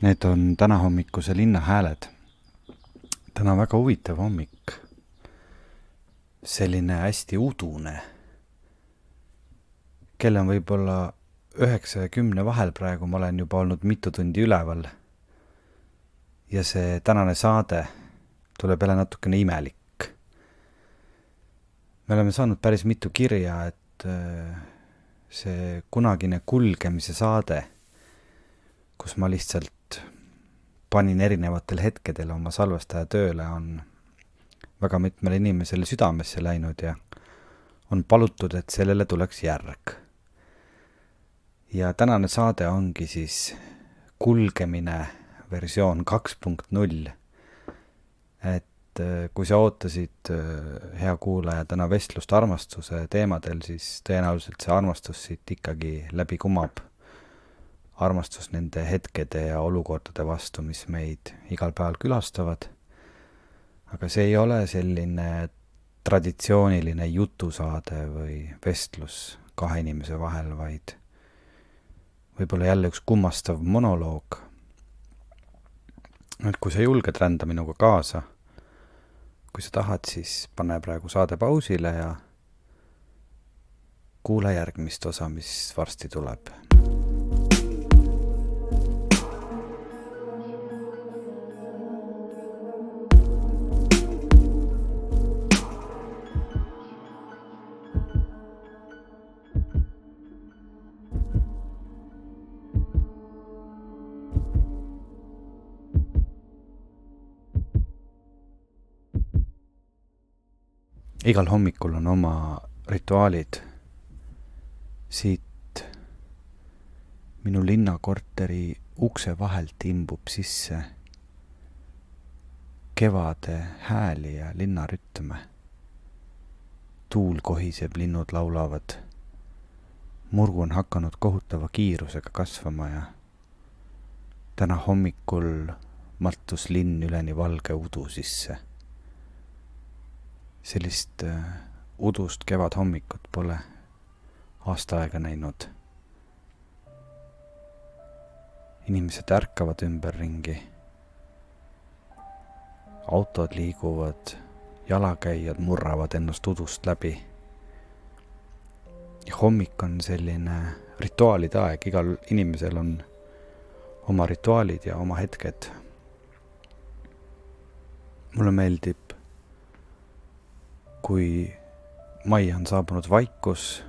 Need on täna hommikuse linna hääled. Täna on väga huvitav hommik. Selline hästi udune. Kell on võib-olla 9 ja 10 vahel praegu, ma olen juba olnud mitu tundi üleval. Ja see tänane saade tuleb jälle natukene imelik. Me oleme saanud päris mitu kirja, et see kunagine kulgemise saade, kus ma lihtsalt panin erinevatel hetkedel oma salvestaja tööle, on väga mitmele inimesele südamesse läinud ja on palutud, et sellele tuleks järg. Ja tänane saade ongi siis kulgemine versioon 2.0. Et kui sa ootasid, hea kuulaja, täna vestlust armastuse teemadel, siis tõenäoliselt see armastus siit ikkagi läbi kumab. Armastus nende hetkede ja olukordade vastu, mis meid igal päeval külastavad. Aga see ei ole selline traditsiooniline jutusaade või vestlus kahe inimese vahel, vaid võib-olla jälle üks kummastav monoloog. Et kui sa julged rända minuga kaasa, kui sa tahad, siis pane praegu saade pausile ja kuula järgmist osa, mis varsti tuleb. Igal hommikul on oma rituaalid. Siit minu linnakorteri ukse vahelt imbub sisse kevade hääli ja linnarütme. Tuul kohiseb, linnud laulavad. Murgu on hakanud kohutava kiirusega kasvama ja täna hommikul mattus linn üleni valge udu sisse. Sellist udust kevadhommikut pole aasta aega näinud. Inimesed ärkavad ümberringi. Autod liiguvad, jalakäijad murravad ennast udust läbi. Ja hommik on selline rituaalide aeg. Igal inimesel on oma rituaalid ja oma hetked. Mulle meeldib, kui majja on saabunud vaikus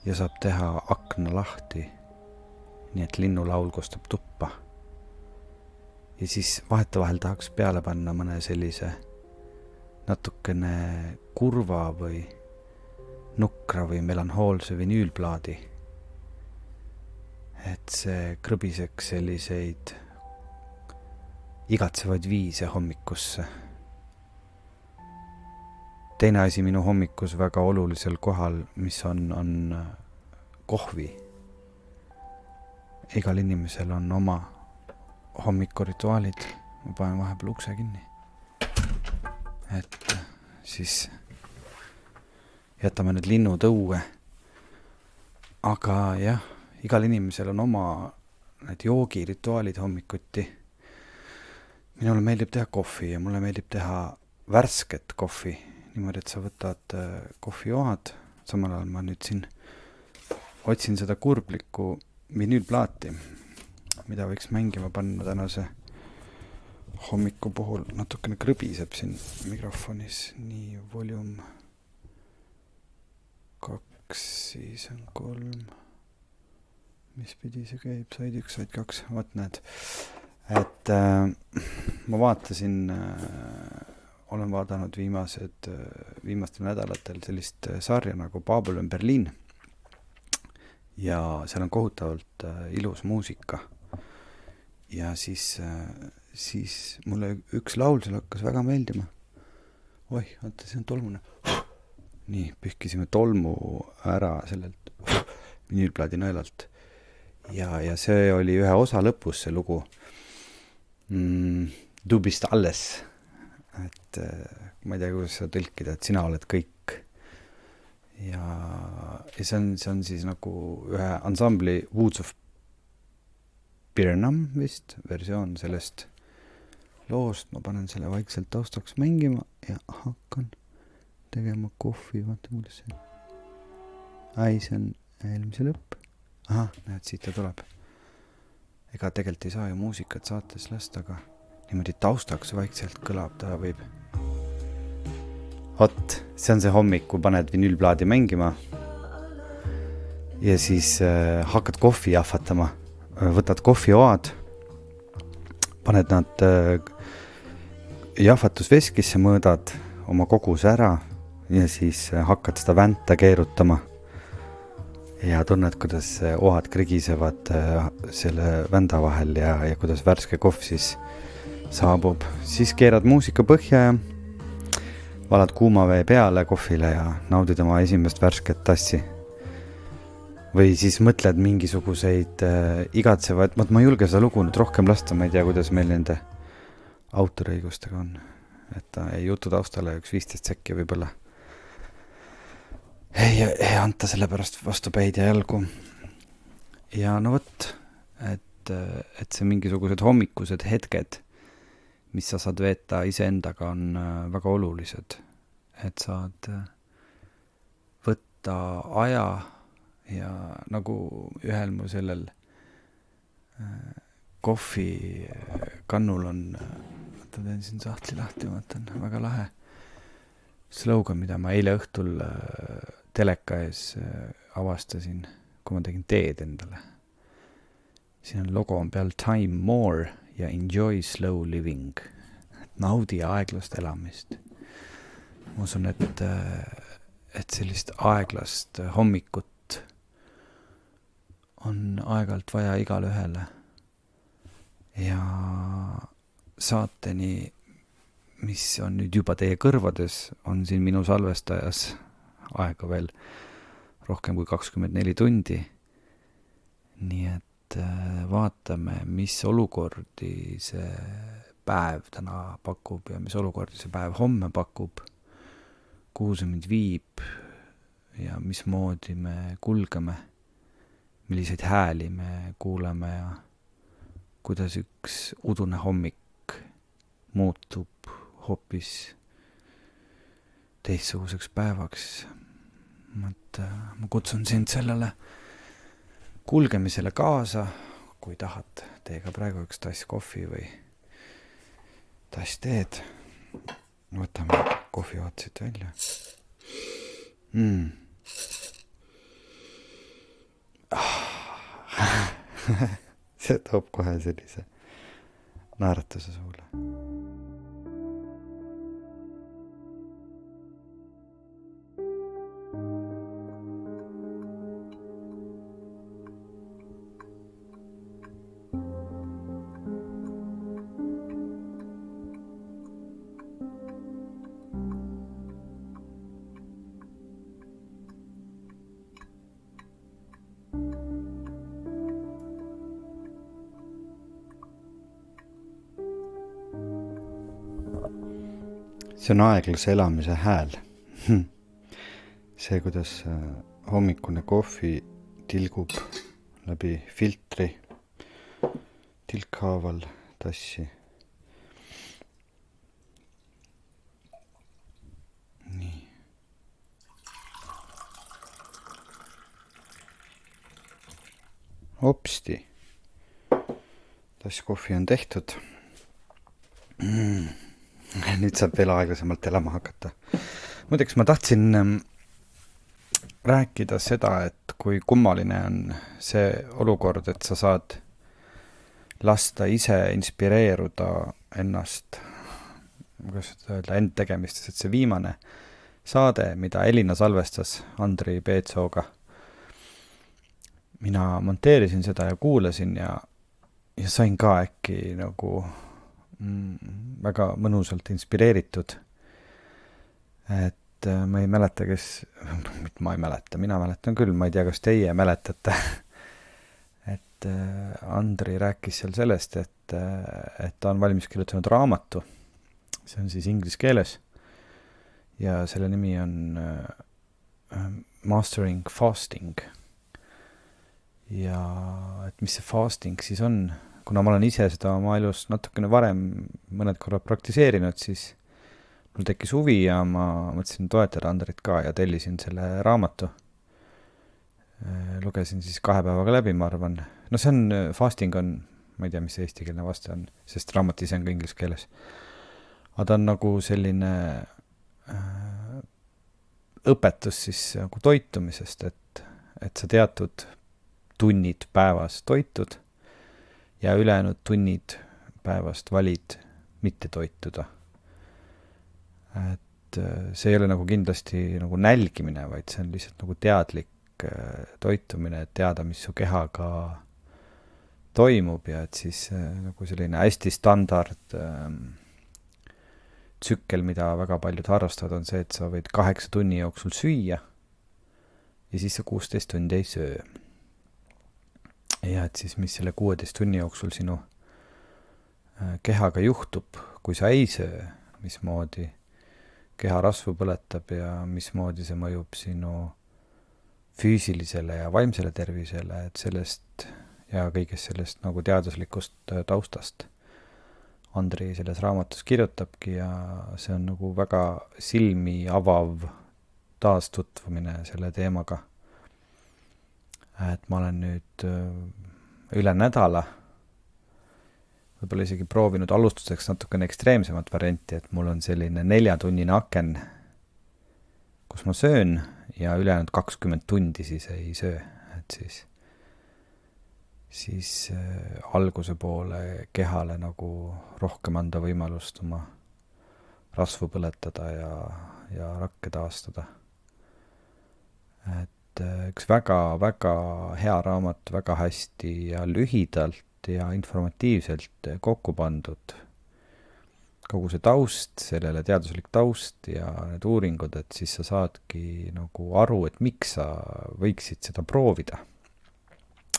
ja saab teha akna lahti, nii et linnulaul kostab tuppa. Ja siis vahetevahel tahaks peale panna mõne sellise natukene kurva või nukra või melanhoolse vinüülplaadi. Et see krõbiseks selliseid igatsevaid viise hommikusse. Teine asi minu hommikus väga olulisel kohal, mis on kohvi. Igal inimesel on oma hommikurituaalid. Ma panen vahepeal ukse kinni. Et siis jätame need linnud õue. Aga jah, igal inimesel on oma need joogirituaalid hommikuti. Minule meeldib teha kohvi ja mulle meeldib teha värsket kohvi. Niimoodi, et sa võtad kohvijoad, samal ajal ma nüüd siin otsin seda kurblikku vinüülplaati, mida võiks mängima panna tänase hommiku puhul. Natukene krõbiseb siin mikrofonis, nii volum 2, siis on 3, mis pidi see käib, said 1, said 2, vaat näed. Et ma vaatasin... Olen vaadanud viimastel nädalatel sellist sarja nagu Babylon Berlin ja seal on kohutavalt ilus muusika. Ja siis mulle üks laul seal hakkas väga meeldima. Oih, vaata, see on tolmune. Nii, pühkisime tolmu ära sellelt vinüülplaadi nõelalt. Ja see oli ühe osa lõpus see lugu. Du bist alles. Et ma ei tea, kuidas seda tõlkida, et sina oled kõik. Ja see on siis nagu ühe ansambli Woods of Birnam vist versioon sellest loost. Ma panen selle vaikselt taustaks mängima ja hakkan tegema kohvi. Vaata, kuidas see... Ai, see on eelmise lõpp. Aha, näed, siit ta tuleb. Ega tegelikult ei saa ju muusikat saates lasta, aga niimoodi taustaks vaikselt kõlab, ta võib. Vot, see on see hommik, kui paned vinüülplaadi mängima ja siis hakkad kohvi jahvatama. Võtad kohvioad, paned nad jahvatusveskisse, mõõdad oma koguse ära ja siis hakkad seda vänta keerutama. Ja tunned, kuidas oad krigisevad selle vända vahel ja kuidas värske kohv siis saabub. Siis keerad muusika põhja ja valad kuuma vee peale kohvile ja naudid oma esimest värsket tassi. Või siis mõtled mingisuguseid igatsevaid, ma ei julge seda lugu nüüd rohkem lasta, ma ei tea, kuidas meil nende autoriõigustega on. Et ta ei jutu taustale 15 sekki võib-olla. Ei anta selle pärast vastu päid ja jalgu. Ja no võt, et see mingisugused hommikused hetked, mis sa saad veeta iseendaga, on väga olulised. Et saad võtta aja ja nagu ühel mu sellel kohvi kannul on, vaata, teen siin sahtli lahti, vaatan, väga lahe slogan, mida ma eile õhtul teleka ees avastasin, kui ma tegin teed endale. Siin on logo on peal Time More ja Enjoy Slow Living. Naudi aeglast elamist. Ma usun, et sellist aeglast hommikut on aegalt vaja igale ühele. Ja saateni, mis on nüüd juba teie kõrvades, on siin minu salvestajas aega veel rohkem kui 24 tundi. Nii et vaatame, mis olukordi see päev täna pakub ja mis olukordi see päev homme pakub, kuhu see mind viib ja mismoodi me kulgeme, milliseid hääli me kuuleme ja kuidas üks udune hommik muutub hoopis teistsuguseks päevaks. Ma kutsun sind sellele kulgemisele kaasa, kui tahad teiega praegu üks tass kohvi või tass teed. Võtame kohvioad siit välja. See toob kohe sellise naeratuse suule. See on aeglase elamise hääl. See, kuidas hommikune kohvi tilgub läbi filtri tilkhaaval tassi. Nii. Hopsti. Tass kohvi on tehtud. Nüüd saab veel aeglasemalt elama hakata. Muideks ma tahtsin rääkida seda, et kui kummaline on see olukord, et sa saad lasta ise inspireeruda ennast, kuidas öelda, end tegemistes, et see viimane saade, mida Elina salvestas Andri Peetsooga. Mina monteerisin seda ja kuulasin ja sain ka äkki nagu väga mõnusalt inspireeritud. Et ma ei mäleta, mina mäletan küll, ma ei tea, kas teie mäletate. Et Andri rääkis seal sellest, et ta on valmis kirjutanud raamatu. See on siis inglise keeles. Ja selle nimi on Mastering Fasting. ja et mis see fasting siis on, kuna ma olen ise seda oma elus natukene varem mõned korrad praktiseerinud, siis mul tekkis huvi ja ma mõtlesin toetada Andrit ka ja tellisin selle raamatu. Lugesin siis 2 päevaga läbi, ma arvan. No see on, fasting on, ma ei tea, mis see eestikeelne vaste on, sest raamat ise on ka inglise keeles. Aga ta on nagu selline õpetus siis nagu toitumisest, et sa teatud tunnid päevas toitud ja ülejäänud tunnid päevast valid mitte toituda. Et see ei ole nagu kindlasti nagu nälgimine, vaid see on lihtsalt nagu teadlik toitumine, et teada, mis su kehaga toimub ja et siis nagu selline hästi standard tsükkel, mida väga paljud harrastavad, on see, et sa võid 8 tunni jooksul süüa ja siis sa 16 tundi ei söö. Ja et siis, mis selle 16 tunni jooksul sinu kehaga juhtub, kui sa ei söö, mismoodi keha rasvu põletab ja mismoodi see mõjub sinu füüsilisele ja vaimsele tervisele, et sellest ja kõigest sellest nagu teaduslikust taustast Andri selles raamatus kirjutabki ja see on nagu väga silmi avav taastutvumine selle teemaga. Et ma olen nüüd üle nädala võib-olla isegi proovinud alustuseks natukene ekstreemsemat varianti, et mul on selline 4-tunnine aken, kus ma söön ja ülejäänud 20 tundi siis ei söö, et siis alguse poole kehale nagu rohkem anda võimalust oma rasvu põletada ja rakke taastada. Et üks väga-väga hea raamat, väga hästi ja lühidalt ja informatiivselt kokku pandud kogu see taust, sellele teaduslik taust ja need uuringud, et siis sa saadki nagu aru, et miks sa võiksid seda proovida.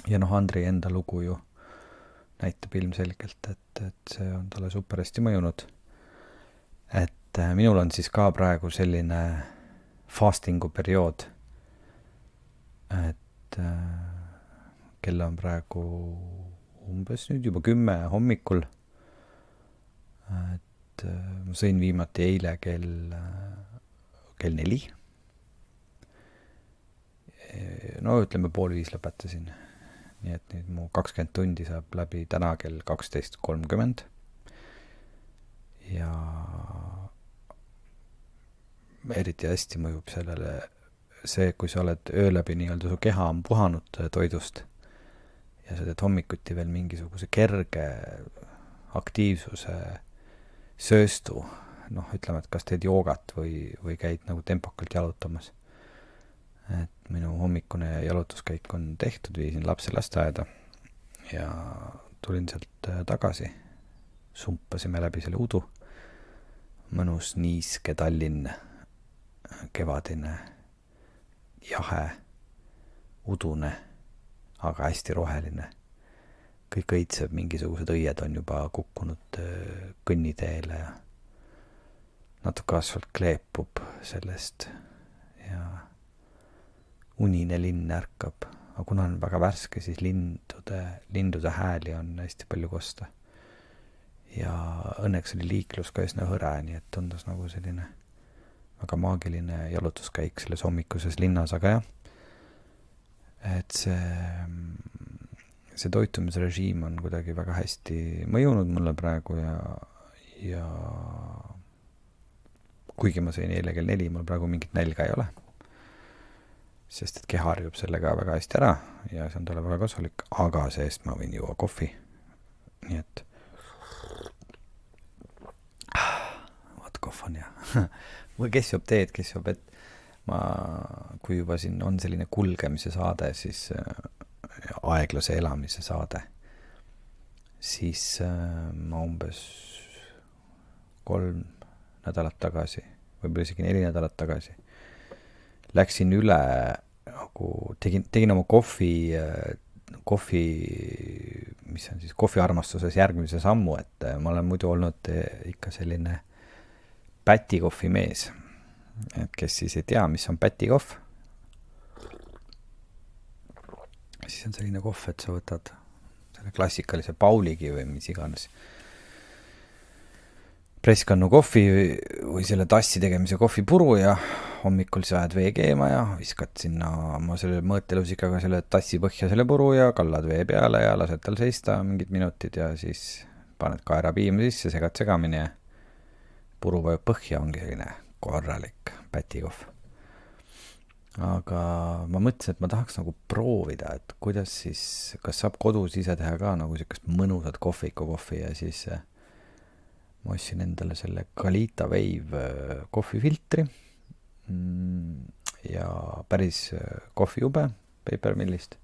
Ja Andri enda lugu ju näitab ilmselgelt, et see on talle super hästi mõjunud. Et minul on siis ka praegu selline fastingu periood, et kell on praegu umbes nüüd juba 10 hommikul, et ma sõin viimati eile kell 4. No ütleme 4:30 lõpetasin. Nii et nüüd mu 20 tundi saab läbi täna kell 12:30. Ja eriti hästi mõjub sellele see, kui sa oled öö läbi nii-öelda su keha on puhanud toidust ja sa teed hommikuti veel mingisuguse kerge aktiivsuse sööstu, ütleme, et kas teed joogat või käid nagu tempokalt jalutamas. Et minu hommikune jalutuskäik on tehtud, viisin lapse lasteaeda ja tulin sealt tagasi. Sumpasime läbi selle udu. Mõnus niiske Tallinn, kevadine, jahe, udune, aga hästi roheline. Kõik õitseb, mingisugused õied on juba kukkunud kõnniteele ja natuke asfalt kleepub sellest ja unine linn ärkab. Aga kuna on väga värske, siis lindude hääli on hästi palju kosta. Ja õnneks oli liiklus ka üsna hõre, nii et tundus nagu selline väga maagiline jalutuskäik selles hommikuses linnas, aga jah, et see toitumisrežiim on kuidagi väga hästi mõjunud mulle praegu ja kuigi ma sõin eile kell 4, mul praegu mingit nälga ei ole. Sest et keha harjub sellega väga hästi ära ja see on talle väga kasulik, aga seest ma võin juua kohvi. Nii et vaat kohv on ja või kes joob teed, kes joob, et kui juba siin on selline kulgemise saade, siis aeglase elamise saade, siis ma umbes 3 nädalat tagasi, võib-olla isegi 4 nädalat tagasi, läksin üle, nagu tegin oma kohvi, mis on siis kohviarmastuses järgmise sammu, et ma olen muidu olnud ikka selline pätikohvi mees, et kes siis ei tea, mis on pätikohv, siis on selline kohv, et sa võtad selle klassikalise Pauligi või mis iganes presskannu kohvi või selle tassi tegemise kohvipuru ja hommikul sa ajad vee keema ja viskad sinna oma selle mõõtelusikaga selle tassi põhja selle puru ja kallad vee peale ja lased tal seista mingid minutid ja siis paned kaera piima sisse, segad segamini ja puru vajub põhja, ongi selline korralik pätikohv. Aga ma mõtlesin, et ma tahaks nagu proovida, et kuidas siis, kas saab kodus ise teha ka nagu sellist mõnusat kohvikukohvi ja siis ma ostsin endale selle Kalita Wave kohvifiltri ja päris kohvijube Papermillist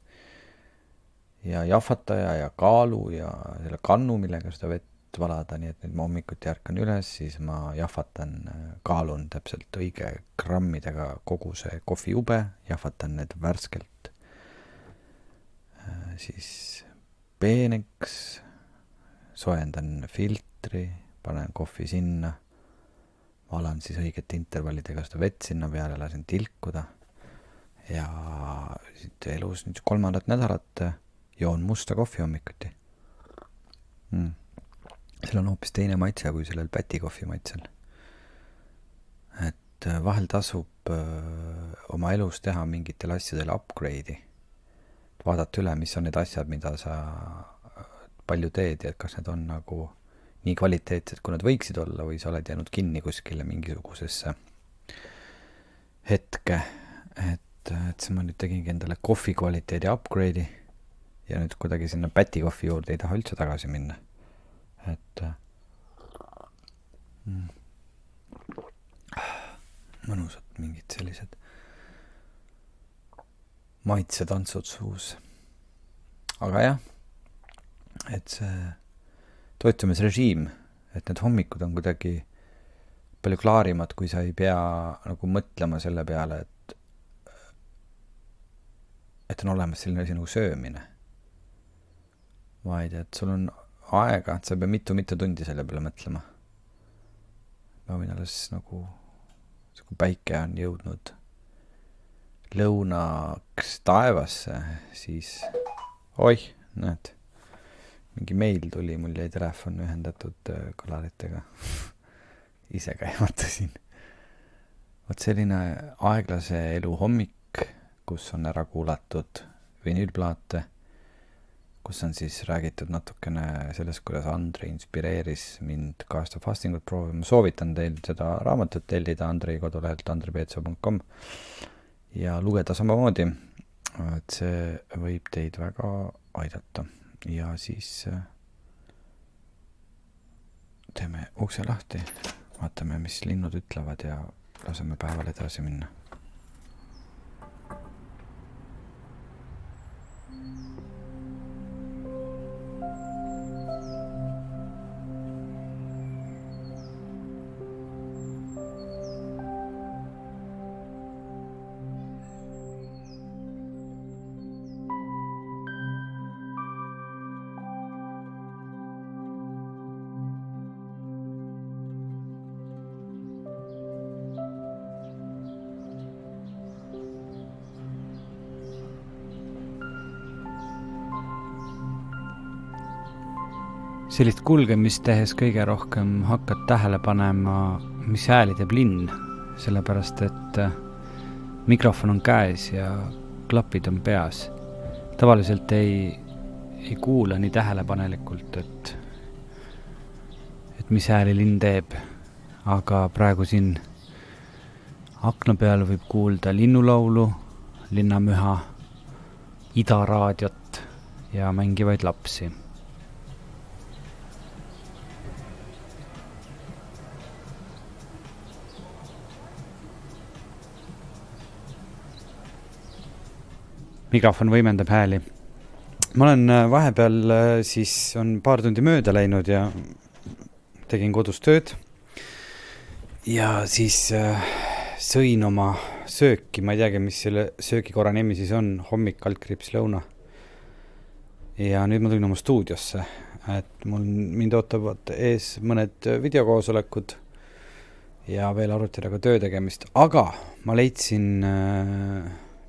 ja jahvataja ja kaalu ja selle kannu, millega seda vett valada, nii et nüüd ma hommikuti ärkan üles, siis ma jahvatan, kaalun täpselt õige grammidega kogu see kohvijube, jahvatan need värskelt siis peeneks, soojendan filtri, panen kohvi sinna, valan siis õigete intervallidega seda vett sinna peale, lasen tilkuda ja siit elus nüüd 3. nädalat joon musta kohvi hommikuti. Seal on hoopis teine maitse kui sellel pätikohvi maitsel. Et vahel tasub oma elus teha mingitel asjadel upgrade'i. Vaadata üle, mis on need asjad, mida sa palju teed ja kas need on nagu nii kvaliteetsed, kui nad võiksid olla või sa oled jäänud kinni kuskile mingisugusesse hetke, et see ma nüüd tegingi endale kohvi kvaliteedi upgrade'i ja nüüd kuidagi sinna pätikohvi juurde ei taha üldse tagasi minna. Et mõnusad mingid sellised maitsetantsud suus. Aga jah, et see toitumisrežiim, et need hommikud on kuidagi palju klaarimad, kui sa ei pea nagu mõtlema selle peale, et on olemas selline asi nagu söömine. Vaid, et sul on aega, et sa ei pea mitu tundi selle peale mõtlema. Ma võin alles nagu päike on jõudnud lõunaks taevasse, siis näed, mingi meil tuli, mul jäi telefon ühendatud kõlaritega. Ise käimatasin. Vot selline aeglase elu hommik, kus on ära kuulatud vinüülplaate, kus on siis räägitud natukene sellest, kuidas Andrei inspireeris mind Cast of Fastingut proovima. Soovitan teil seda raamatut tellida Andrei kodulehelt andreipeetso.com ja lugeda samamoodi, et see võib teid väga aidata. Ja siis teeme ukse lahti, vaatame, mis linnud ütlevad ja laseme päeval edasi minna. Sellist kulgemist tehes kõige rohkem hakkad tähele panema, mis hääli teeb linn, sellepärast et mikrofon on käes ja klapid on peas. Tavaliselt ei kuula nii tähelepanelikult, et mis hääli linn teeb, aga praegu siin akna peal võib kuulda linnulaulu, linnamüha, idaraadiot ja mängivaid lapsi. Mikrofon võimendab hääli. Ma olen vahepeal siis on paar tundi mööda läinud ja tegin kodus tööd ja siis sõin oma sööki, ma ei teagi, mis selle söögikorra nimi siis on, hommik, kaldkriips, lõuna. Ja nüüd ma tulin oma stuudiosse, et mind ootavad ees mõned videokoosolekud ja veel arutada ka töötegemist, aga ma leidsin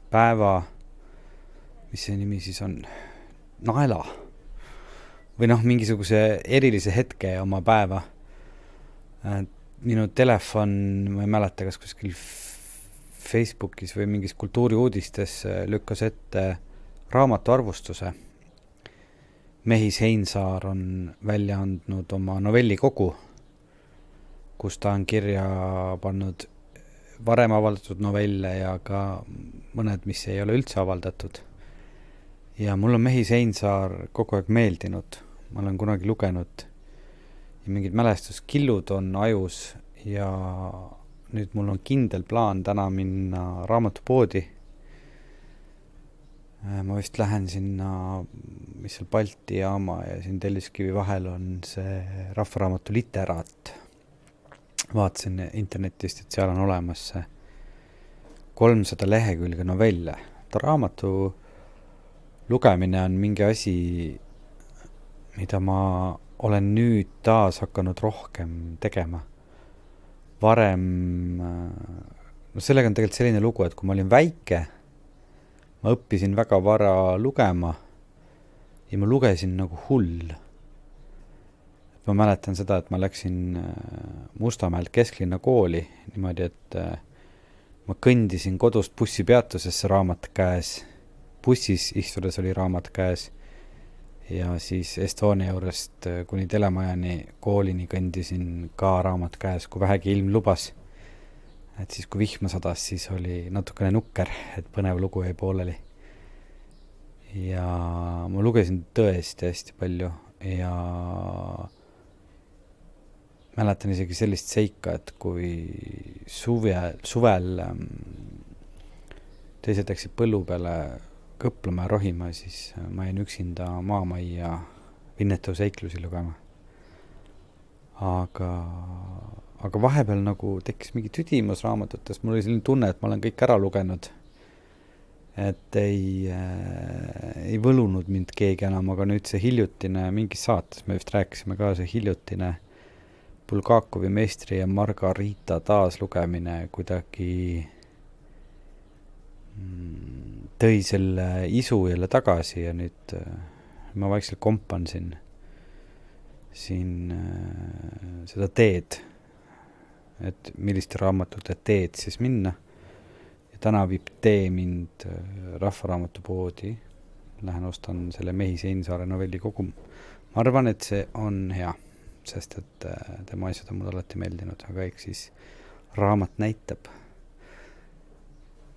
päeva, mis see nimi siis on, naela või noh, mingisuguse erilise hetke oma päeva. Minu telefon, ma ei mäleta, kas kuskil Facebookis või mingis kultuuriuudistes lükkas ette raamatuarvustuse. Mehis Heinsaar on välja andnud oma novellikogu, kus ta on kirja pannud varem avaldatud novelle ja ka mõned, mis ei ole üldse avaldatud. Ja mul on Mehis Heinsaar kogu aeg meeldinud. Ma olen kunagi lugenud ja mingid mälestuskillud on ajus ja nüüd mul on kindel plaan täna minna raamatupoodi. Ma vist lähen sinna, mis seal Balti jaama ja siin Telliskivi vahel on see Rahvaraamatu literaat. Vaatasin internetist, et seal on olemas 300 lehekülge novelle. Ta raamatu lugemine on mingi asi, mida ma olen nüüd taas hakanud rohkem tegema. Varem, sellega on tegelikult selline lugu, et kui ma olin väike, ma õppisin väga vara lugema ja ma lugesin nagu hull. Ma mäletan seda, et ma läksin Mustamäelt kesklinna kooli niimoodi, et ma kõndisin kodust bussipeatusesse raamat käes. Bussis istudes oli raamat käes ja siis Estonia juurest kuni Telemajani koolini kõndisin ka raamat käes, kui vähegi ilm lubas. Et siis, kui vihma sadas, siis oli natukene nukker, et põnev lugu jäi pooleli. Ja ma lugesin tõesti hästi palju ja mäletan isegi sellist seika, et kui suvel teised läksid põllu peale kõplama ja rohima, siis ma jäin üksinda maamajja Vinnetu seiklusi lugema. Aga vahepeal nagu tekkis mingi tüdimus raamatutes. Mul oli selline tunne, et ma olen kõik ära lugenud. Et ei võlunud mind keegi enam, aga nüüd see hiljutine mingis saates, me vist rääkisime ka, see hiljutine Bulgakovi Meistri ja Margarita taaslugemine kuidagi tõi selle isu jälle tagasi ja nüüd ma vaikselt kompan siin seda teed, et milliste raamatute teed siis minna. Ja täna viib tee mind Rahvaraamatupoodi. Lähen ostan selle Mehis Heinsaare novellikogu. Ma arvan, et see on hea, sest et tema asjad on mul alati meeldinud, aga eks siis raamat näitab.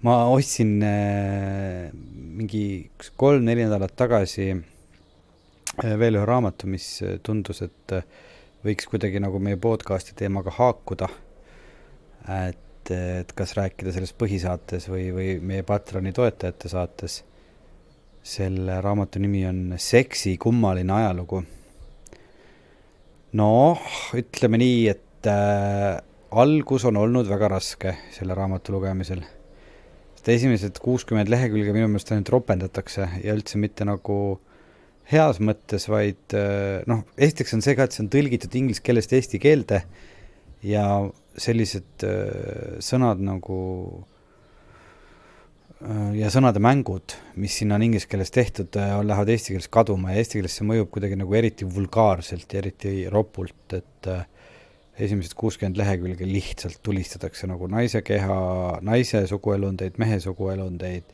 Ma ostsin mingi 3-4 nädalat tagasi veel ühe raamatu, mis tundus, et võiks kuidagi nagu meie podcasti teemaga haakuda. Et kas rääkida sellest põhisaates või meie Patroni toetajate saates. Selle raamatu nimi on Seksi kummaline ajalugu. Ütleme nii, et algus on olnud väga raske selle raamatu lugemisel. Esimesed 60 lehekülge minu meelest ainult ropendatakse ja üldse mitte nagu heas mõttes, vaid esiteks on see ka, et see on tõlgitud inglise keelest eesti keelde ja sellised sõnad nagu ja sõnade mängud, mis sinna on inglise keeles tehtud, lähevad eesti keeles kaduma ja eesti keeles see mõjub kuidagi nagu eriti vulgaarselt ja eriti ropult, et esimesed 60 lehekülge lihtsalt tulistatakse nagu naise keha, naise suguelundeid, mehe suguelundeid,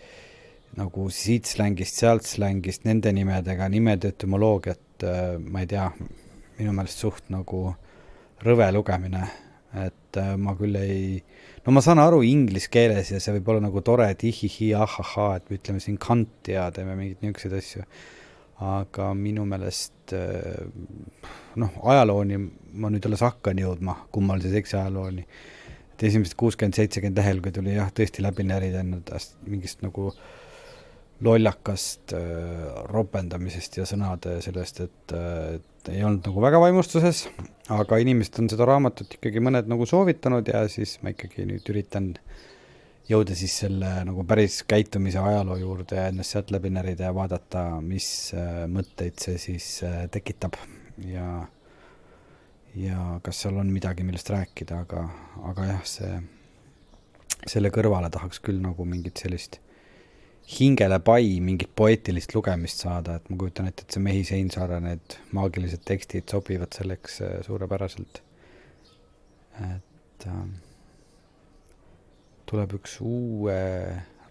nagu siit slängist, sealt slängist, nende nimedega, nimede etümoloogiat, ma ei tea, minu meelest suht nagu rõve lugemine, et ma küll ma saan aru inglise keeles ja see võib olla nagu tore, et ihihi, ahaha, et me ütleme siin kant ja teeme mingid niisuguseid asju. Aga minu meelest ajalooni ma nüüd alles hakkan jõudma, kummalise seksi ajalooni. Et esimesed 60-70 lehekülge tuli jah tõesti läbi närida ennast mingist nagu lollakast ropendamisest ja sõnade sellest, et ei olnud nagu väga vaimustuses, aga inimesed on seda raamatut ikkagi mõned nagu soovitanud ja siis ma ikkagi nüüd üritan jõuda siis selle nagu päris käitumise ajaloo juurde ja ennast sealt läbi närida ja vaadata, mis mõtteid see siis tekitab ja kas seal on midagi, millest rääkida, aga jah, selle kõrvale tahaks küll nagu mingit sellist hingele pai mingit poeetilist lugemist saada, et ma kujutan ette, et see Mehi Seinsaare need maagilised tekstid sobivad selleks suurepäraselt. Et tuleb üks uue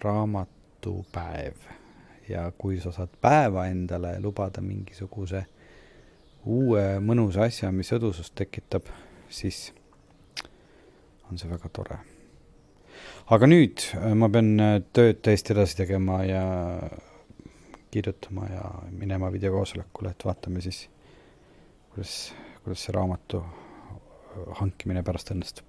raamatupäev ja kui sa saad päeva endale lubada mingisuguse uue mõnusa asja, mis õdusust tekitab, siis on see väga tore. Aga nüüd ma pean tööd täiesti edasi tegema ja kirjutama ja minema videokoosolekule, et vaatame siis, kuidas see raamatu hankimine pärast õnnestub.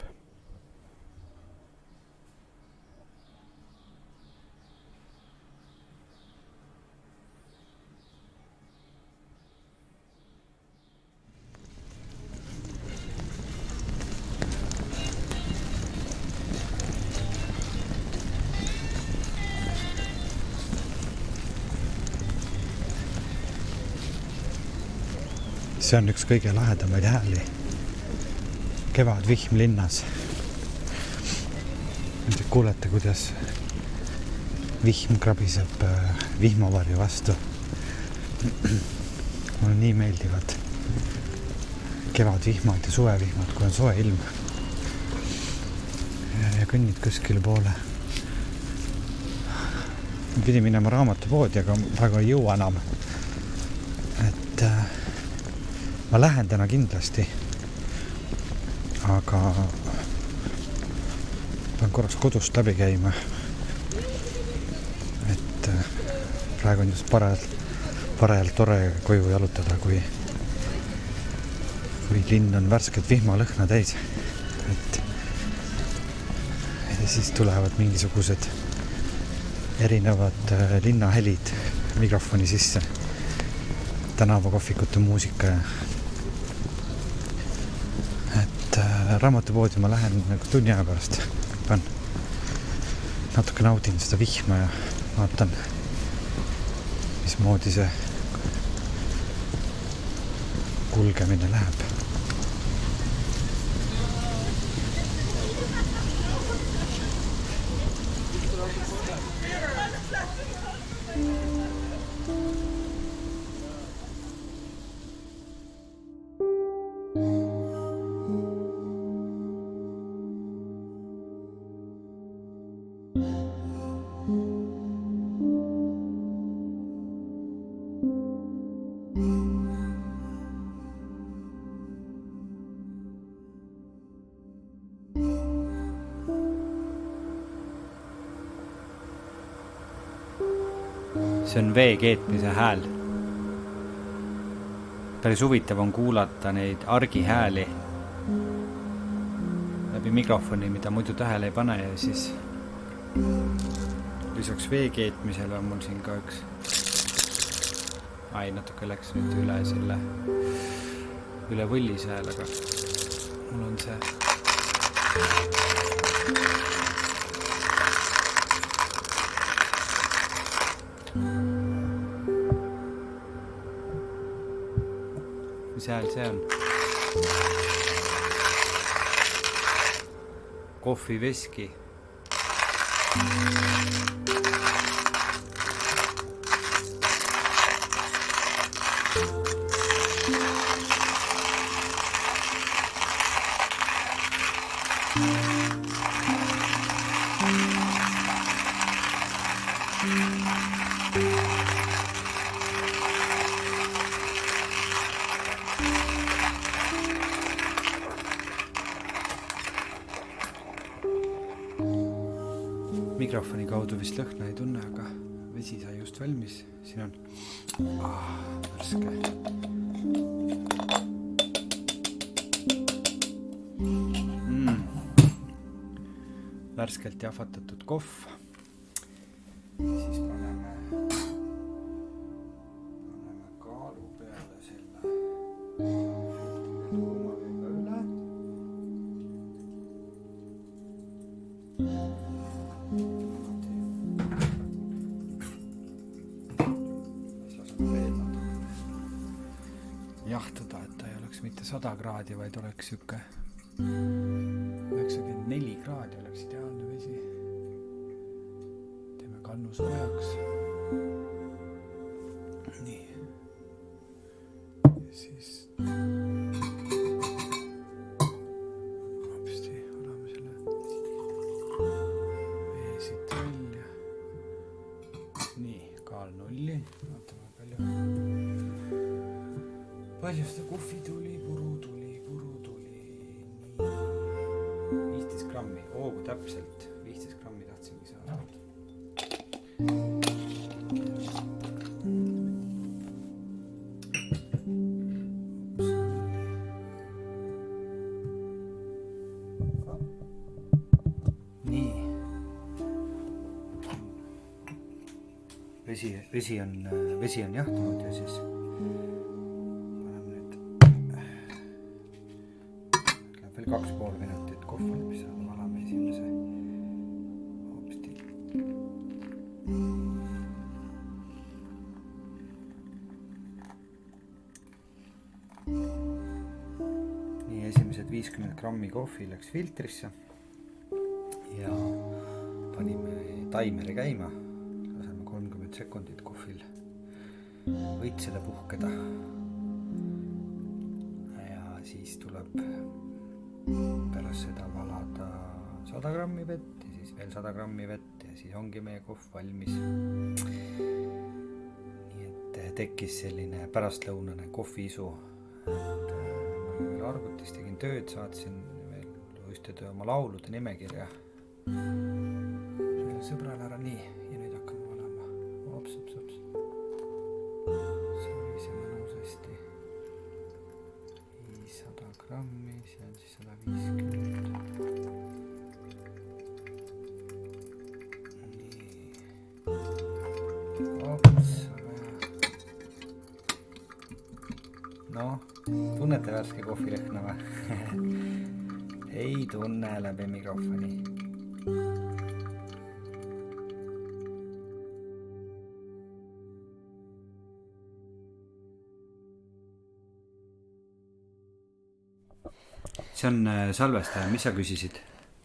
See on üks kõige lahedamaid hääli. Kevadvihm linnas. Nüüd kuulete, kuidas vihm krabiseb vihmavarju vastu. Mulle nii meeldivad kevadvihmad ja suvevihmad, kui on soe ilm. Ja kõnnid kuskile poole. Pidi minema raamatupoodi, aga praegu ei jõua enam. Et ma lähen täna kindlasti, aga pean korraks kodust läbi käima. Et praegu on just parajalt tore koju jalutada, kui linn on värsket vihmalõhna täis. Et ja siis tulevad mingisugused erinevad linnahelid mikrofoni sisse. Tänavakohvikute muusika ja raamatupoodi ma lähen nagu tunni aja pärast. Natuke naudin seda vihma ja vaatan, mismoodi see kulgemine läheb. See on vee keetmise hääl. Päris huvitav on kuulata neid argihääli läbi mikrofoni, mida muidu tähele ei pane ja siis lisaks vee keetmisele on mul siin ka üks natuke läks nüüd üle võllise hääl, aga mul on see mis hääl see on? Kohviveski. Mikrofoni kaudu vist lõhna ei tunne, aga vesi sai just valmis. Siin on värske. Värskelt jahvatatud kohv. Siis paneme kaalu peale selle kuuma veega üle. Jahtuda, et ta ei oleks mitte 100 kraadi, vaid oleks süke 94 kraadi oleks ideaalne vesi. Teeme kannu soojaks. Nii. Siis hopsti, oleme selle vee siit välja. Nii, kaal 0. Vaatame palju seda kohvi tuli, puru tuli. Nii. 15 grammi. Oogu täpselt. 15 grammi tahtsingi saada. Vesi on jahtunud ja siis paneme nüüd läheb veel 2,5 minutit kohv valmis saada, valame esimese hopsti. Nii, esimesed 50 grammi kohvi läks filtrisse ja panime taimeri käima. 30 sekundit kohvil võitsele puhkeda ja siis tuleb pärast seda valada 100 grammi vett ja siis veel 100 grammi vett ja siis ongi meie kohv valmis. Nii et tekkis selline pärastlõunane kohviisu, et ma veel arvutis tegin tööd, saatsin veel ühte oma laulude nimekirja sõbrale ära. Nii, ja nüüd hakkame Sops. Soris ja mõnusasti. 500 grammi, see on siis 150. Nii. Ops, no, tunnete värske kohvilehna või? Ei tunne läbi mikrofoni. See on salvestaja, mis sa küsisid?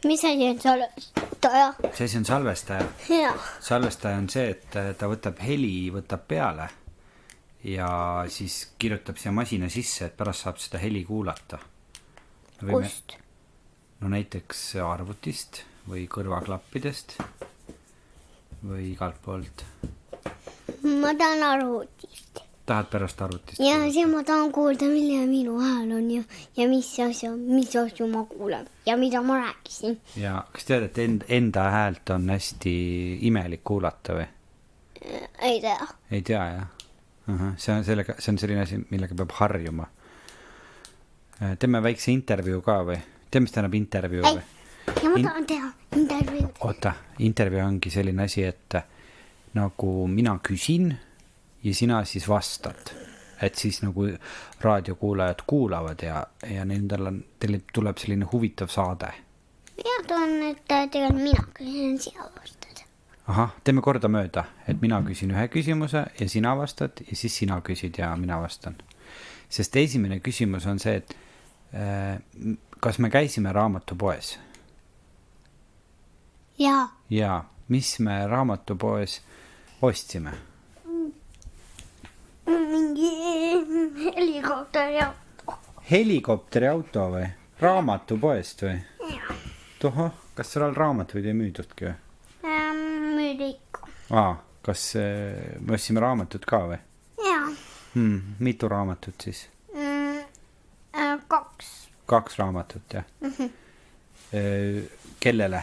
Mis asi on salvestaja? See asi on salvestaja. Ja. Salvestaja on see, et ta võtab heli, võtab peale ja siis kirjutab siia masina sisse, et pärast saab seda heli kuulata. Kust? No näiteks arvutist või kõrvaklappidest või igalt poolt. Ma tahan arvutist. Tahad pärast arvutist? Ja see ma tahan kuulda, milline minu hääl on ja mis asju ma kuulen ja mida ma rääkisin. Ja kas tead, et enda häält on hästi imelik kuulata või? Ei tea. Ei tea, jah? See on selline asi, millega peab harjuma. Teeme väikse intervjuu ka või? Teeme, mis tähendab intervjuu või? Ja ma tahan teha intervjuu. Oota, intervjuu ongi selline asi, et nagu mina küsin ja sina siis vastad, et siis nagu raadiokuulajad kuulavad ja teil tuleb selline huvitav saade. Ja tahan, et tegelikult mina küsin sina vastad. Ahah, teeme korda mööda, et mina küsin ühe küsimuse ja sina vastad ja siis sina küsid ja mina vastan. Sest esimene küsimus on see, et kas me käisime raamatupoes? Ja. Ja, mis me raamatupoes ostsime? Mingi helikopteriauto. Helikopteriauto või? Raamatupoest või? Ja. Toho, kas seal raamatuid ei müüdudki või? Müüdi ikka. Kas me ostsime raamatut ka või? Ja. Mitu raamatut siis? 2. 2 raamatut, jah? Kellele?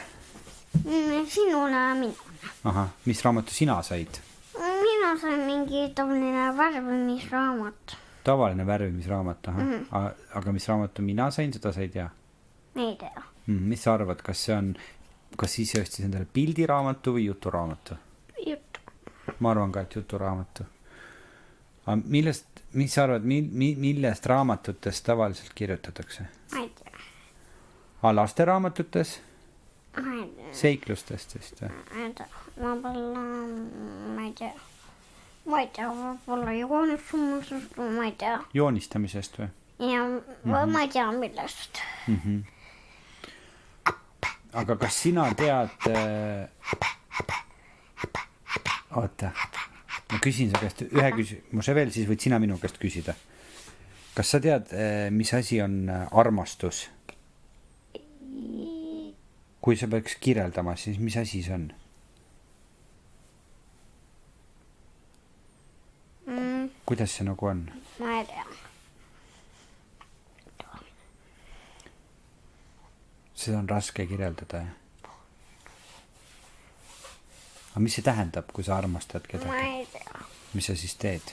Sinule ja minule. Ahah, mis raamatu sina said? Mina sain mingi tavaline värvimisraamat. Tavaline värvimisraamat, aga mis raamatu mina sain, seda sa ei tea? Ei tea. Mis sa arvad, kas ise ostis endale pildiraamatu või juturaamatu? Jutu. Ma arvan ka, et juturaamatu. Aga mis sa arvad, millest raamatutes tavaliselt kirjutatakse? Ma ei tea. Lasteraamatutes? Ma ei tea. Seiklustest vist või? Ma ei tea. Ma ei tea. Ma ei tea, võib-olla joonistamisest, ma ei tea. Joonistamisest või? Ja ma ei tea millest. Aga kas sina tead, oota, ma küsin su käest ühe küsimuse veel, siis võid sina minu käest küsida. Kas sa tead, mis asi on armastus? Kui sa peaks kirjeldama, siis mis asi see on? Kuidas see nagu on? Ma ei tea. Seda on raske kirjeldada, jah? Aga mis see tähendab, kui sa armastad kedagi? Ma ei tea. Mis sa siis teed?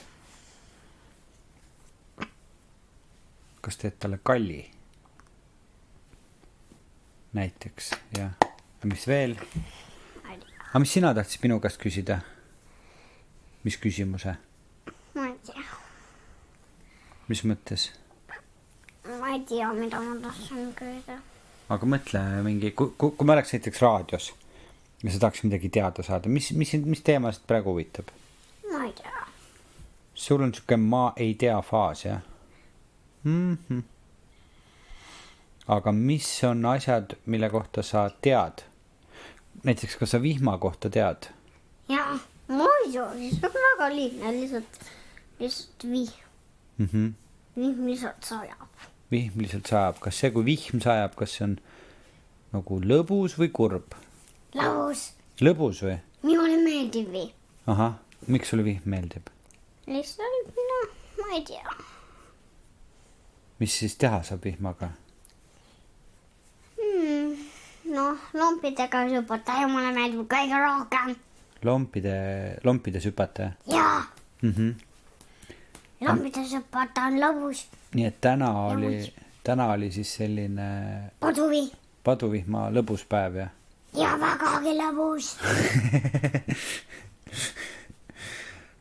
Kas teed talle kalli? Näiteks, jah. Ja mis veel? Ma ei tea. Aga mis sina tahtsid minu käest küsida? Mis küsimuse? Ma ei tea. Mis mõttes? Ma ei tea, mida ma tahtsin küsida. Aga mõtle mingi, kui ma oleks näiteks raadios ja sa tahaks midagi teada saada, mis teemast praegu huvitab? Ma ei tea. Sul on siuke ma ei tea faas, jah? Aga mis on asjad, mille kohta sa tead? Näiteks, kas sa vihma kohta tead? Jaa, muidugi, see on väga lihtne, lihtsalt vihm. Vihm lihtsalt sajab. Vihm lihtsalt sajab. Kas see, kui vihm sajab, kas see on nagu lõbus või kurb? Lõbus. Lõbus või? Minule meeldib vihm. Ahah, miks sulle vihm meeldib? Lihtsalt, ma ei tea. Mis siis teha saab vihmaga? Lompidega süpata ja mulle meeldib kõige rohkem. Lompide süpata? Jaa. Lompide süpata on lõbus. Nii et täna oli siis selline paduvihma lõbus päev, jah? Ja vägagi lõbus.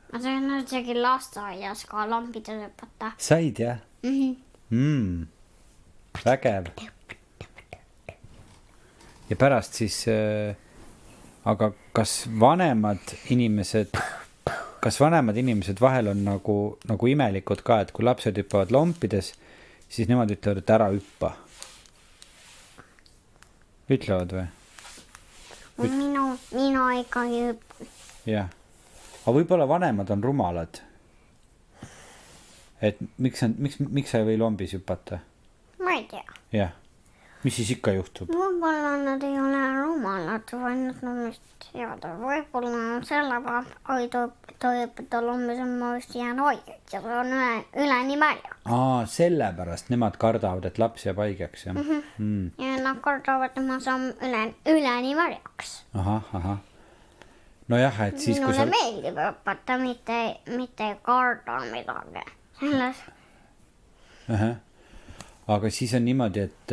Ma sain isegi lasteaias ka lompide süpata. Said, jah? Vägev. Ja pärast siis, aga kas vanemad inimesed vahel on nagu imelikud ka, et kui lapsed hüppavad lompides, siis nemad ütlevad, et ära hüppa. Ütlevad või? Minu ikkagi hüppan. Jah. Aga võib-olla vanemad on rumalad. Et miks sa ei või lombis hüpata? Ma ei tea. Jah. Mis siis ikka juhtub? Võib-olla nad ei ole rumalad, vaid nad vist teada. Võib-olla sellega tohib lombis on ma vist jään haigeks ja see on üleni väljak. Sellepärast nemad kardavad, et laps jääb haigeks, jah? Ja nad kardavad, et ma saan üleni väljaks. Ahah. No jah, et siis kui minule meeldib õppata, mitte karda midagi. Selles. Aga siis on niimoodi, et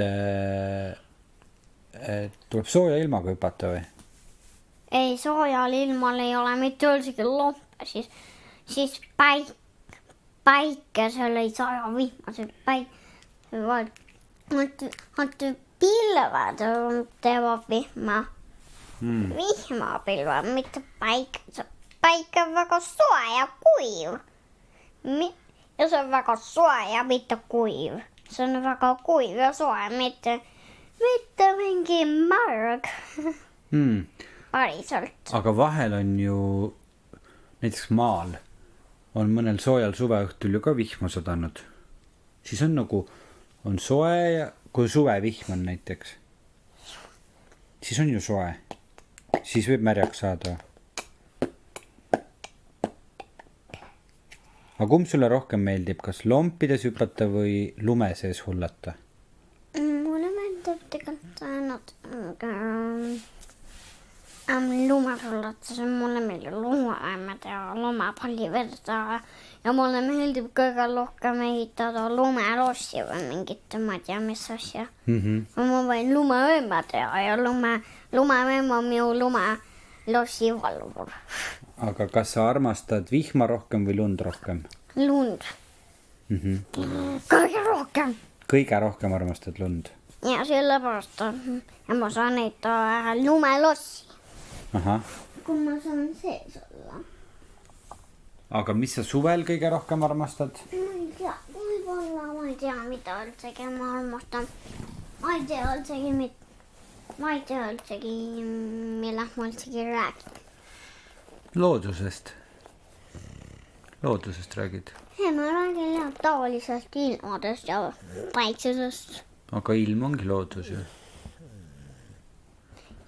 tuleb sooja ilmaga hüpata või? Ei, soojal ilmal ei ole mitte üldsegi lompe, siis päikesel ei saja vihmased pilved teevad vihma. Vihmapilved, mitte päike. Päike on väga soe ja kuiv. Ja see on väga soe ja mitte kuiv. See on väga kuiv ja soe, mitte mingi märg. Päriselt. Aga vahel on ju, näiteks maal, on mõnel soojal suveõhtul ju ka vihma sadanud. Siis on nagu, on soe ja kui suvevihm on näiteks, siis on ju soe. Siis võib märjaks saada. Aga kumb sulle rohkem meeldib, kas lompides hüpata või lume sees hullata? Mulle meeldib tegelikult lumes hullata, see mulle meeldib lumeaimed ja lumepalli verda. Ja mulle meeldib kõige rohkem ehitada lumelossi või mingit, ma ei tea, mis asja. Ma võin lumeööma teha ja lumeööm on minu lumelossi valvur. Aga kas sa armastad vihma rohkem või lund rohkem? Lund. Kõige rohkem. Kõige rohkem armastad lund? Ja sellepärast ma saan ehitada lumelossi. Kui ma saan sees olla. Aga mis sa suvel kõige rohkem armastad? Ma ei tea, võib-olla ma ei tea, mida üldsegi ma armastan. Ma ei tea üldsegi, millest ma üldsegi räägin. Loodusest räägid. Ei, ma räägin jah tavalisest ilmadest ja päiksusest. Aga ilm ongi loodus ju.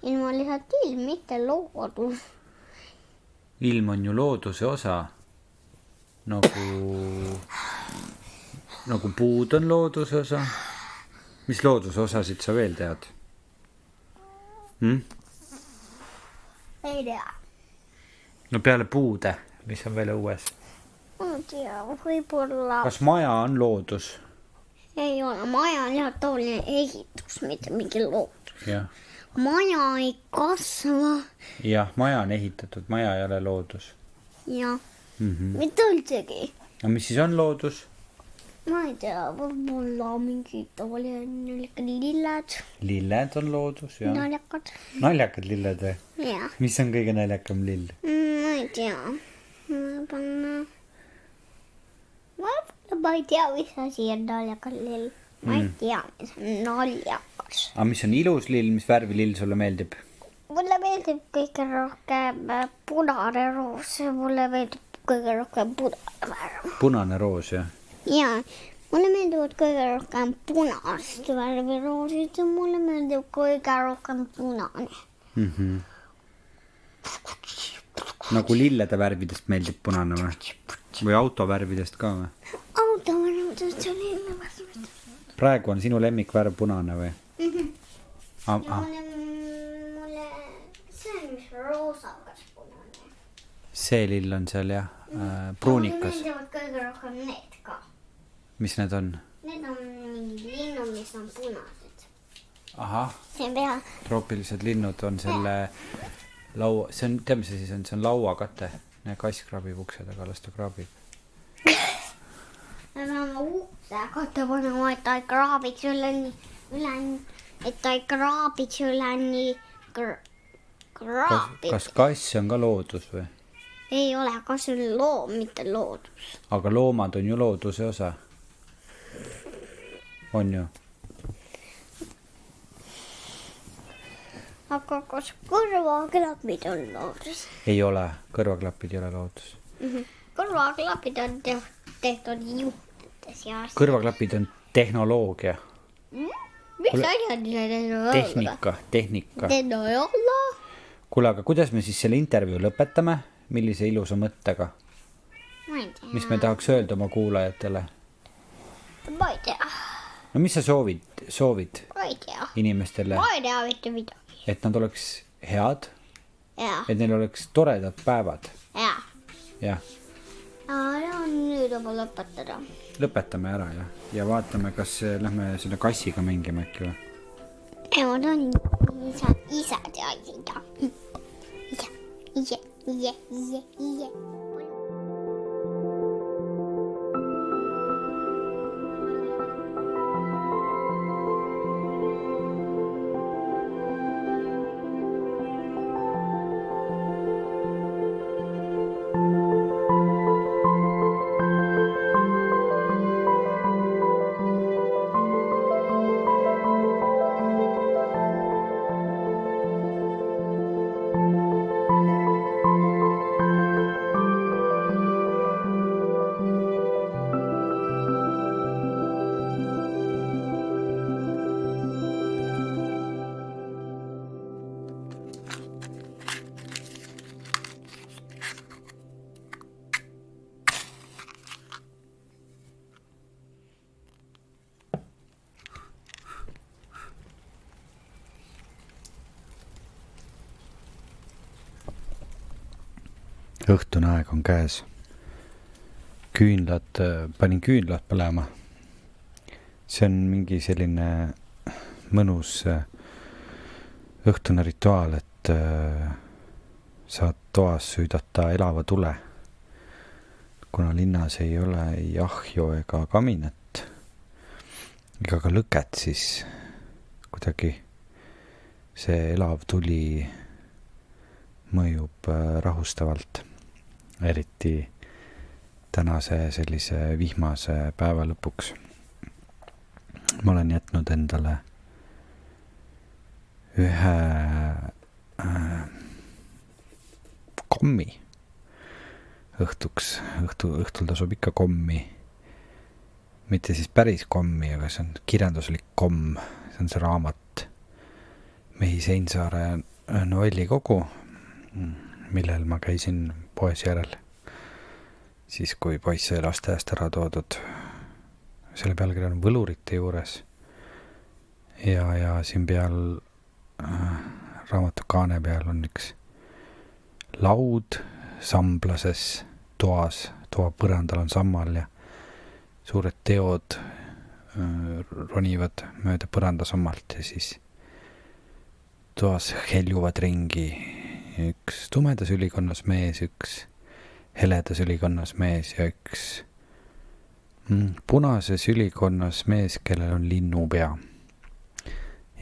Ilm on lihtsalt ilm, mitte loodus. Ilm on ju looduse osa. Nagu puud on looduse osa. Mis looduse osasid sa veel tead? Ei tea. No peale puude, mis on veel õues. Ma ei tea, võib-olla Kas maja on loodus? ei ole. Maja on lihtsalt tavaline ehitus, mitte mingi loodus. Jah. Maja ei kasva Jah, maja on ehitatud, maja ei ole loodus. ja mitte üldsegi. No mis siis on loodus? Ma ei tea, võib-olla mingi tavaline lilled. Lilled on loodus, jah. Naljakad. Naljakad lilled või? Jah. Mis on kõige naljakam lill? Ma ei tea. Ma ei tea, mis asi on naljakas lill. Ma ei tea, mis on naljakas. Aga mis on ilus lill, mis värvi lill sulle meeldib? Mulle meeldib kõige rohkem punane roos. Mulle meeldib kõige rohkem punane värv. Punane roos, jah. Ja, mulle meeldivad kõige rohkem punast värvi roosid ja mulle meeldib kõige rohkem punane. Nagu lillede värvidest meeldib punane või? Või auto värvidest ka või? Auto värvidest ja lille värvidest. Praegu on sinu lemmikvärv punane või? Ja mulle see on mis roosakas punane. See lill on seal jah, pruunikas. Mulle meeldivad kõige rohkem need ka. Mis need on? Need on mingi linnud, mis on punased. Ahah, See on pea. troopilised linnud on selle laua, see on, tead mis see siis on, see on lauakate. Kass kraabib ukse taga, las ta kraabib. Me peame ukse katte panema, et ta ei kraabiks üleni, kraabib. Kas kass on ka loodus või? Ei ole, kas on loom, mitte loodus. Aga loomad on ju looduse osa. On ju? Aga kas kõrvaklapid on loodus? Ei ole, kõrvaklapid ei ole loodus. Kõrvaklapid on tehtud juhtide seast. Kõrvaklapid on tehnoloogia. Mis asjad see Tehnika. Tehnoloogia? Kuule, aga kuidas me siis selle intervjuu lõpetame? Millise ilusa mõttega? Ma ei tea. Mis me tahaks öelda oma kuulajatele? Ma ei tea. No mis sa soovid Ma ei tea. inimestele, Ma ei tea mitte midagi. et nad oleks head, Jaa. et neil oleks toredad päevad? Jaa. Jah, Ja nüüd juba lõpetada. lõpetame ära ja vaatame, kas lähme selle kassiga mängima äkki või? Emad on isad ja ise. Õhtune aeg on käes. Panin küünlad põlema. See on mingi selline mõnus õhtune rituaal, et saad toas süüdata elava tule. Kuna linnas ei ole ei ahju ega kaminat ega ka lõket, siis kuidagi see elav tuli mõjub rahustavalt. Eriti tänase sellise vihmase päeva lõpuks. Ma olen jätnud endale ühe kommi õhtul tasub ikka kommi. Mitte siis päris kommi, aga see on kirjanduslik komm. See on see raamat Mehi Seinsaare novellikogu, millel ma käisin poes järel. Siis kui poiss sai lasteaiast ära toodud. Selle pealkiri on Võlurite juures. Ja siin peal raamatu kaane peal on üks laud samblases toas. Toa põrandal on sammal ja suured teod ronivad mööda põrandasammalt ja siis toas heljuvad ringi üks tumedas ülikonnas mees, üks heledas ülikonnas mees ja üks punases ülikonnas mees, kellel on linnupea.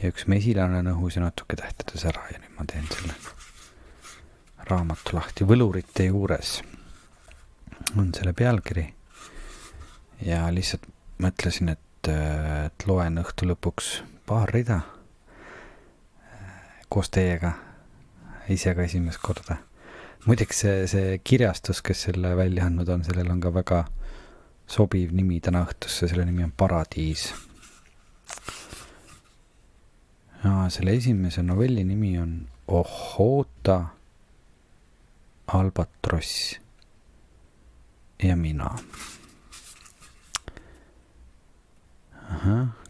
Ja üks mesilane on õhus ja natuke tähtades ära ja nüüd ma teen selle raamatu lahti. Võlurite juures on selle pealkiri ja lihtsalt mõtlesin, et loen õhtu lõpuks paar rida koos teiega, ise ka esimest korda. Muideks see kirjastus, kes selle välja andnud on, sellel on ka väga sobiv nimi täna õhtusse, selle nimi on Paradiis. Ja selle esimese novelli nimi on Ohota, Albatross ja mina.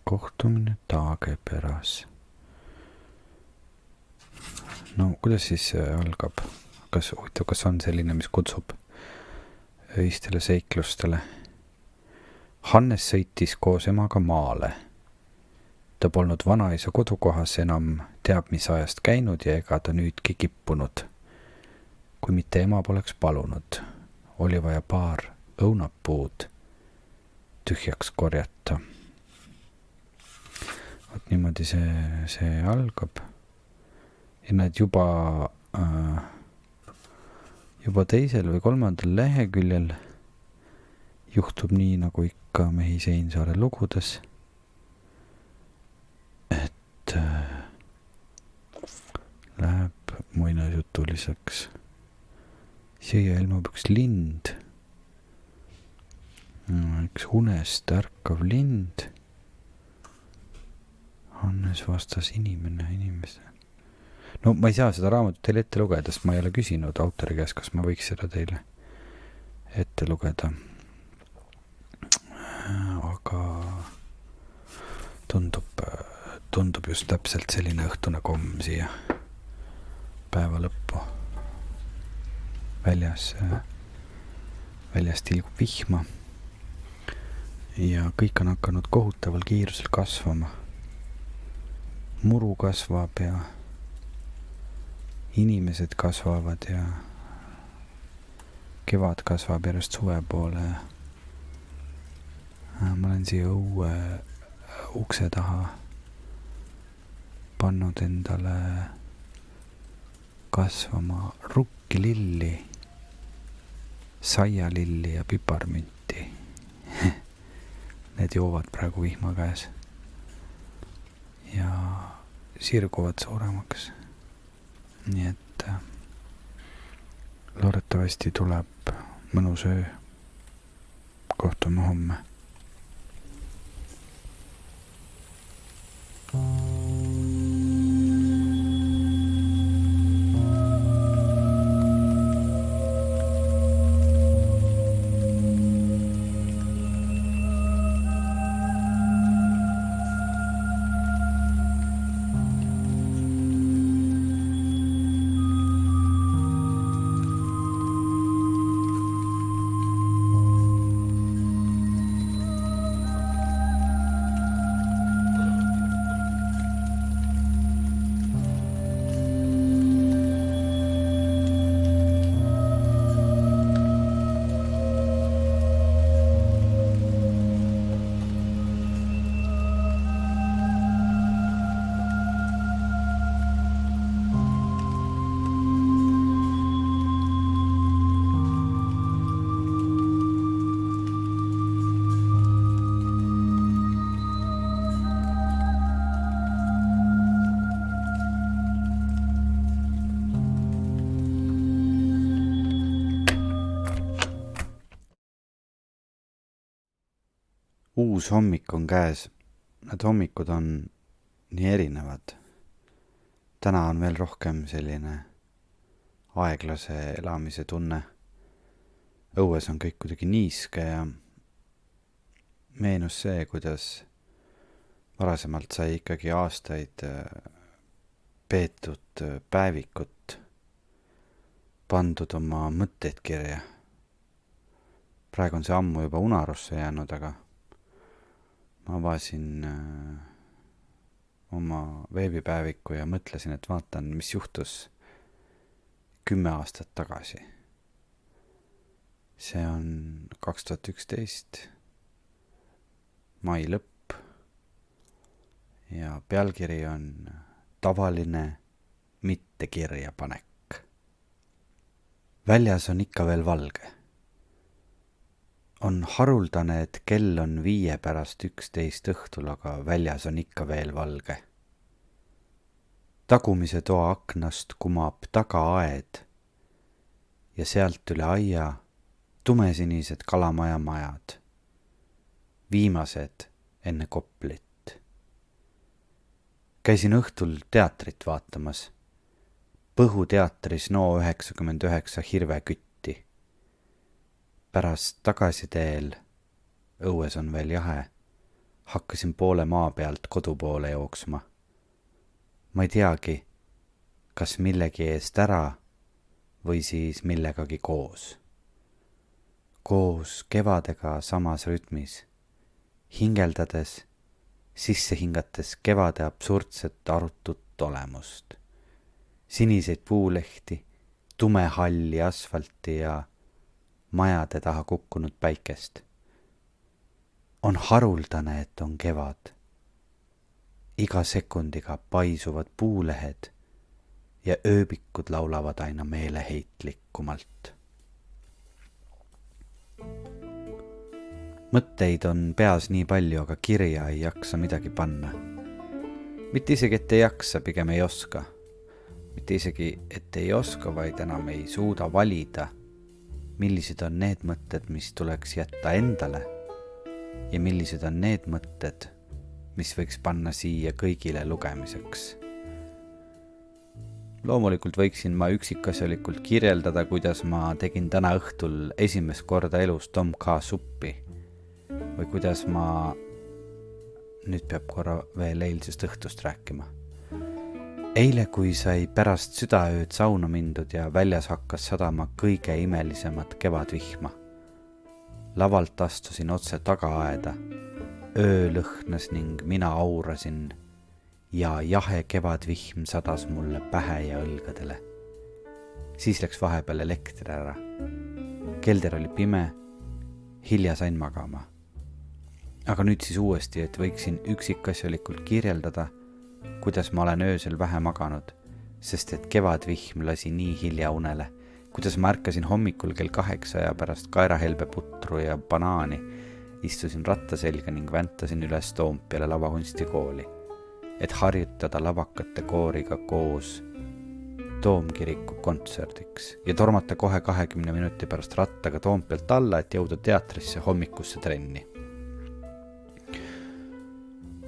Kohtumine Taageperas. No kuidas siis algab? Kas on selline, mis kutsub öistele seiklustele? Hannes sõitis koos emaga maale. Ta polnud vanaisa kodukohas enam teab mis ajast käinud ja ega ta nüüdki kippunud. Kui mitte ema poleks palunud, oli vaja paar õunapuud tühjaks korjata. Võt niimoodi see algab. Ja nad juba teisel või kolmandal leheküljel juhtub nii, nagu ikka Mehi Seinsaare lugudes, et läheb muinasjutuliseks. Siia ilmub üks lind, üks unest ärkav lind. Hannes vastas inimese. No ma ei saa seda raamatut teile ette lugeda, sest ma ei ole küsinud autori käest, kas ma võiks seda teile ette lugeda. Aga tundub just täpselt selline õhtune komm siia päeva lõppu. Väljas tilgub vihma ja kõik on hakanud kohutaval kiirusel kasvama. Muru kasvab ja inimesed kasvavad ja kevad kasvab järjest suve poole. Ma olen siia õue ukse taha pannud endale kasvama rukkililli, saialilli ja piparmünti. Need joovad praegu vihma käes ja sirguvad suuremaks. Nii et loodetavasti tuleb mõnus öö. Kohtume homme. uus hommik on käes. Need hommikud on nii erinevad. Täna on veel rohkem selline aeglase elamise tunne. Õues on kõik kuidagi niiske ja meenus see, kuidas varasemalt sai ikkagi aastaid peetud päevikut, pandud oma mõtteid kirja. Praegu on see ammu juba unarusse jäänud, aga ma avasin oma veebipäeviku ja mõtlesin, et vaatan, mis juhtus 10 aastat tagasi. See on 2011, mai lõpp ja pealkiri on tavaline mitte kirjapanek. Väljas on ikka veel valge. On haruldane, et kell on 11 õhtul, aga väljas on ikka veel valge. Tagumise toa aknast kumab tagaaed ja sealt üle aia tumesinised kalamaja majad. Viimased enne Koplit. Käisin õhtul teatrit vaatamas. Põhu teatris NO 99 Hirvekütti. Pärast tagasiteel, õues on veel jahe, hakkasin poole maa pealt kodu poole jooksma. Ma ei teagi, kas millegi eest ära või siis millegagi koos. Koos kevadega samas rütmis, hingeldades, sisse hingates kevade absurdset arutut olemust. Siniseid puulehti, tumehalli asfalti ja majade taha kukkunud päikest. On haruldane, et on kevad. Iga sekundiga paisuvad puulehed ja ööbikud laulavad aina meeleheitlikumalt. Mõtteid on peas nii palju, aga kirja ei jaksa midagi panna. Mitte isegi, et ei jaksa, pigem ei oska. Mitte isegi, et ei oska, vaid enam ei suuda valida, millised on need mõtted, mis tuleks jätta endale ja millised on need mõtted, mis võiks panna siia kõigile lugemiseks. Loomulikult võiksin ma üksikasjalikult kirjeldada, kuidas ma tegin täna õhtul esimest korda elus Tom K. suppi või kuidas ma, nüüd peab korra veel eilsest õhtust rääkima. Eile, kui sai pärast südaööd sauna mindud ja väljas hakkas sadama kõige imelisemat kevadvihma. Lavalt astusin otse tagaaeda, öö lõhnas ning mina aurasin ja jahe kevadvihm sadas mulle pähe ja õlgadele. Siis läks vahepeal elekter ära. Kelder oli pime, hilja sain magama. Aga nüüd siis uuesti, et võiksin üksikasjalikult kirjeldada, kuidas ma olen öösel vähe maganud, sest et kevadvihm lasi nii hilja unele, kuidas ma ärkasin hommikul kell 8 ja pärast kaerahelbeputru ja banaani istusin ratta selga ning väntasin üles Toompeale lavakunstikooli, et harjutada lavakate kooriga koos Toomkiriku kontserdiks ja tormata kohe 20 minuti pärast rattaga Toompealt alla, et jõuda teatrisse hommikusse trenni.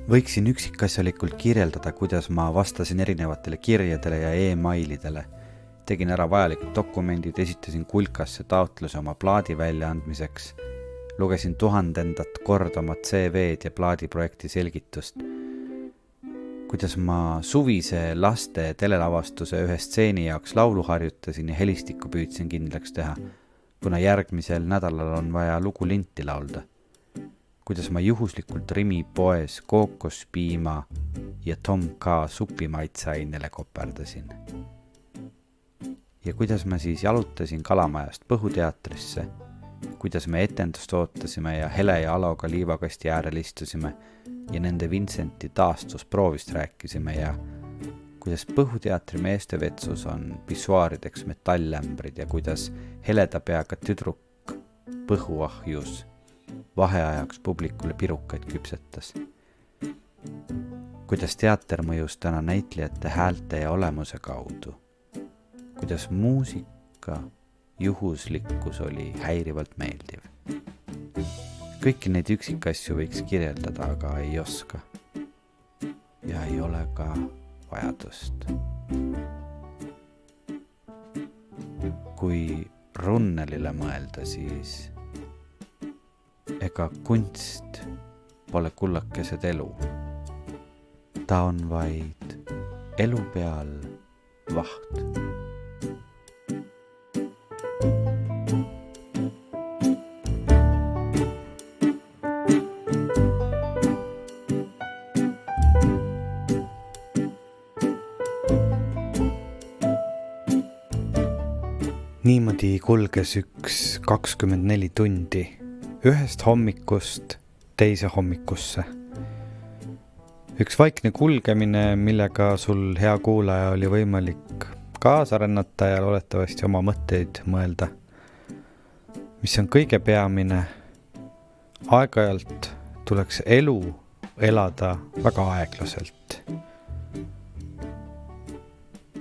Võiksin üksikasjalikult kirjeldada, kuidas ma vastasin erinevatele kirjadele ja e-mailidele. Tegin ära vajalikud dokumendid, esitasin kulkasse taotluse oma plaadi väljaandmiseks. Lugesin 1000 korda oma CV-d ja plaadiprojekti selgitust. Kuidas ma suvise laste telelavastuse ühe stseeni jaoks laulu harjutasin ja helistikku püüdsin kindlaks teha, kuna järgmisel nädalal on vaja lugu linti laulda. Kuidas ma juhuslikult Rimi poes kookospiima ja Tom K. supi maitseainele koperdasin. Ja kuidas ma siis jalutasin Kalamajast Põhuteatrisse, kuidas me etendust ootasime ja Hele ja Aloga liivakasti äärel istusime ja nende Vincenti taastusproovist rääkisime ja kuidas Põhuteatri meestevetsus on pissuaarideks metallämbrid ja kuidas heleda peaga tüdruk põhuahjus vaheajaks publikule pirukaid küpsetas. Kuidas teater mõjus täna näitlejate häälte ja olemuse kaudu. Kuidas muusika juhuslikkus oli häirivalt meeldiv. kõiki neid üksikasju võiks kirjeldada, aga ei oska. Ja ei ole ka vajadust. Kui Runnelile mõelda, siis ega kunst pole kullakesed elu. Ta on vaid elu peal vaht. Niimoodi kulges 24 tundi ühest hommikust teise hommikusse. Üks vaikne kulgemine, millega sul, hea kuulaja, oli võimalik kaasa rännata ja loodetavasti oma mõtteid mõelda. Mis on kõige peamine, aeg-ajalt tuleks elu elada väga aeglaselt.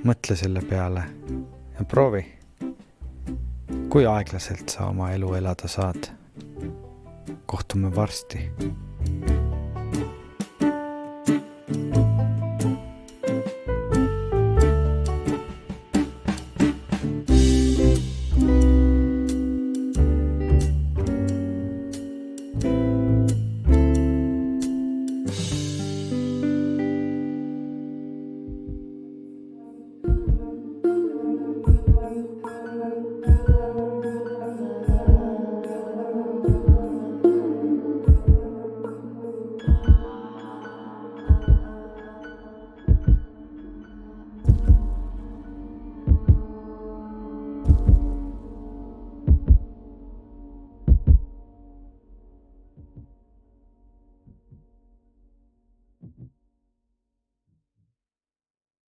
Mõtle selle peale ja proovi. Kui aeglaselt sa oma elu elada saad? Kohtume varsti.